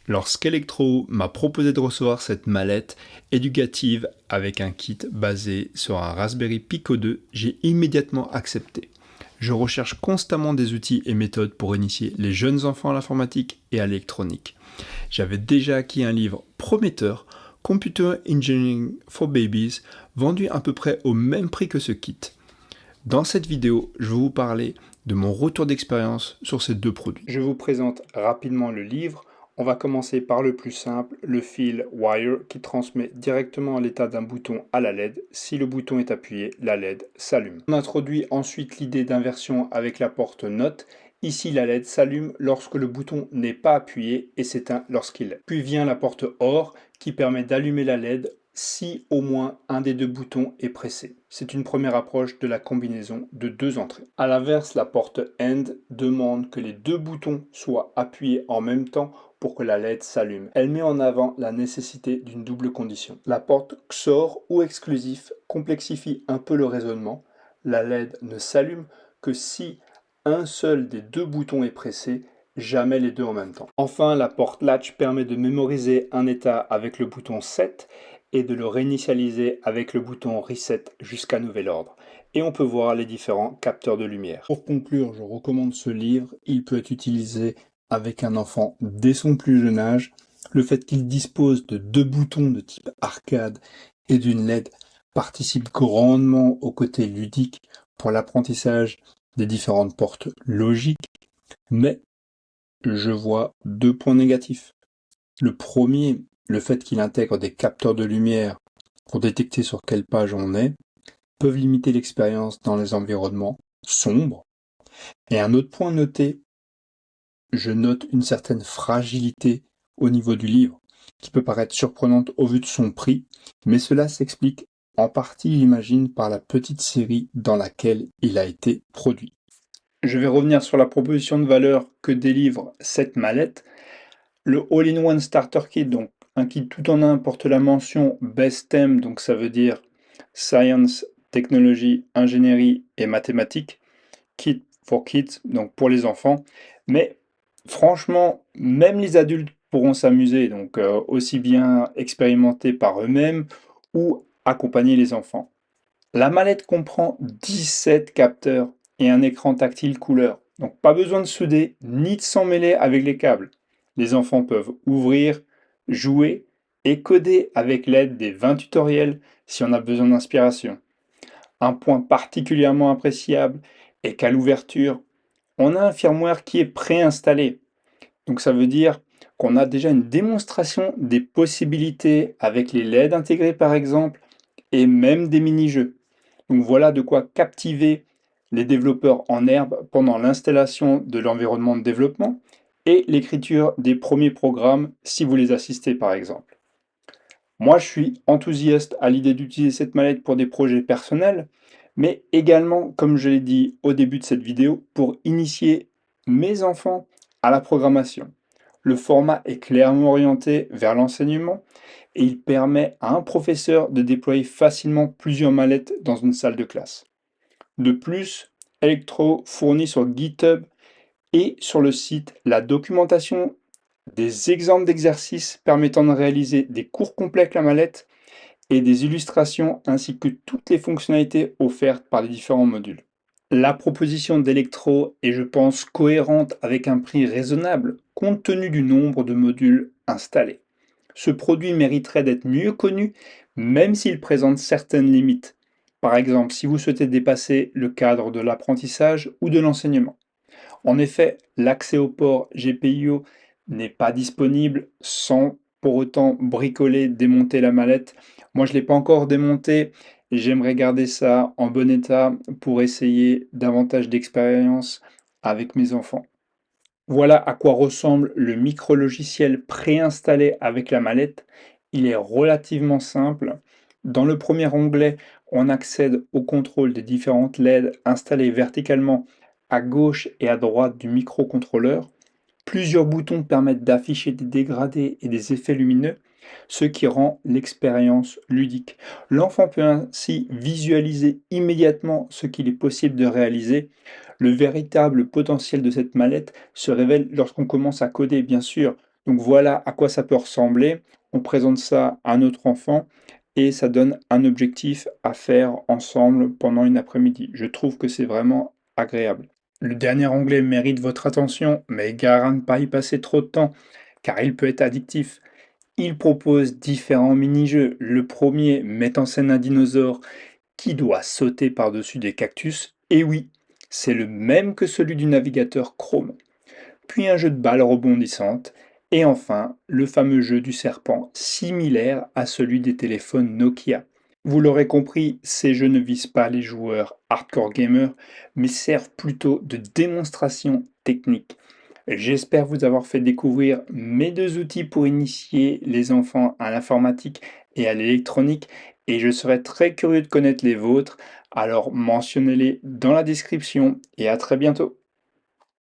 Lorsqu'Electro m'a proposé de recevoir cette mallette éducative avec un kit basé sur un Raspberry Pico 2, j'ai immédiatement accepté. Je recherche constamment des outils et méthodes pour initier les jeunes enfants à l'informatique et à l'électronique. J'avais déjà acquis un livre prometteur, Computer Engineering for Babies, vendu à peu près au même prix que ce kit. Dans cette vidéo, je vais vous parler de mon retour d'expérience sur ces deux produits. Je vous présente rapidement le livre. On va commencer par le plus simple, le fil Wire qui transmet directement l'état d'un bouton à la LED. Si le bouton est appuyé, la LED s'allume. On introduit ensuite l'idée d'inversion avec la porte Note. Ici, la LED s'allume lorsque le bouton n'est pas appuyé et s'éteint lorsqu'il l'est. Puis vient la porte OR qui permet d'allumer la LED si au moins un des deux boutons est pressé. C'est une première approche de la combinaison de deux entrées. A l'inverse, la porte AND demande que les deux boutons soient appuyés en même temps pour que la LED s'allume. Elle met en avant la nécessité d'une double condition. La porte XOR ou exclusif complexifie un peu le raisonnement. La LED ne s'allume que si un seul des deux boutons est pressé, jamais les deux en même temps. Enfin, la porte Latch permet de mémoriser un état avec le bouton Set et de le réinitialiser avec le bouton Reset jusqu'à nouvel ordre. Et on peut voir les différents capteurs de lumière. Pour conclure, je recommande ce livre. Il peut être utilisé avec un enfant dès son plus jeune âge. Le fait qu'il dispose de deux boutons de type arcade et d'une LED participe grandement au côté ludique pour l'apprentissage des différentes portes logiques. Mais je vois deux points négatifs. Le premier, le fait qu'il intègre des capteurs de lumière pour détecter sur quelle page on est, peuvent limiter l'expérience dans les environnements sombres. Et un autre point noté, je note une certaine fragilité au niveau du livre, qui peut paraître surprenante au vu de son prix, mais cela s'explique en partie, j'imagine, par la petite série dans laquelle il a été produit. Je vais revenir sur la proposition de valeur que délivre cette mallette. Le All-in-One Starter Kit, donc un kit tout en un, porte la mention Best STEM, donc ça veut dire Science, Technologie, Ingénierie et Mathématiques. Kit for Kids, donc pour les enfants. Mais franchement, même les adultes pourront s'amuser, donc aussi bien expérimenter par eux-mêmes ou accompagner les enfants. La mallette comprend 17 capteurs et un écran tactile couleur. Donc pas besoin de souder ni de s'emmêler avec les câbles. Les enfants peuvent ouvrir, jouer et coder avec l'aide des 20 tutoriels si on a besoin d'inspiration. Un point particulièrement appréciable est qu'à l'ouverture, on a un firmware qui est préinstallé. Donc ça veut dire qu'on a déjà une démonstration des possibilités avec les LED intégrés par exemple et même des mini-jeux. Donc voilà de quoi captiver les développeurs en herbe pendant l'installation de l'environnement de développement et l'écriture des premiers programmes si vous les assistez par exemple. Moi je suis enthousiaste à l'idée d'utiliser cette mallette pour des projets personnels, mais également, comme je l'ai dit au début de cette vidéo, pour initier mes enfants à la programmation. Le format est clairement orienté vers l'enseignement et il permet à un professeur de déployer facilement plusieurs mallettes dans une salle de classe. De plus, Electro fournit sur GitHub et sur le site la documentation des exemples d'exercices permettant de réaliser des cours complets avec la mallette et des illustrations ainsi que toutes les fonctionnalités offertes par les différents modules. La proposition d'Electro est, je pense, cohérente avec un prix raisonnable compte tenu du nombre de modules installés. Ce produit mériterait d'être mieux connu, même s'il présente certaines limites. Par exemple, si vous souhaitez dépasser le cadre de l'apprentissage ou de l'enseignement. En effet, l'accès au port GPIO n'est pas disponible sans pour autant bricoler, démonter la mallette. Moi, je ne l'ai pas encore démonté et j'aimerais garder ça en bon état pour essayer davantage d'expérience avec mes enfants. Voilà à quoi ressemble le micro-logiciel préinstallé avec la mallette. Il est relativement simple. Dans le premier onglet, on accède au contrôle des différentes LED installées verticalement à gauche et à droite du microcontrôleur. Plusieurs boutons permettent d'afficher des dégradés et des effets lumineux, ce qui rend l'expérience ludique. L'enfant peut ainsi visualiser immédiatement ce qu'il est possible de réaliser. Le véritable potentiel de cette mallette se révèle lorsqu'on commence à coder, bien sûr. Donc voilà à quoi ça peut ressembler. On présente ça à notre enfant et ça donne un objectif à faire ensemble pendant une après-midi. Je trouve que c'est vraiment agréable. Le dernier onglet mérite votre attention, mais gare à ne pas y passer trop de temps, car il peut être addictif. Il propose différents mini-jeux. Le premier met en scène un dinosaure qui doit sauter par-dessus des cactus. Et oui, c'est le même que celui du navigateur Chrome. Puis un jeu de balles rebondissantes. Et enfin, le fameux jeu du serpent, similaire à celui des téléphones Nokia. Vous l'aurez compris, ces jeux ne visent pas les joueurs hardcore gamers, mais servent plutôt de démonstration technique. J'espère vous avoir fait découvrir mes deux outils pour initier les enfants à l'informatique et à l'électronique, et je serais très curieux de connaître les vôtres, alors mentionnez-les dans la description et à très bientôt.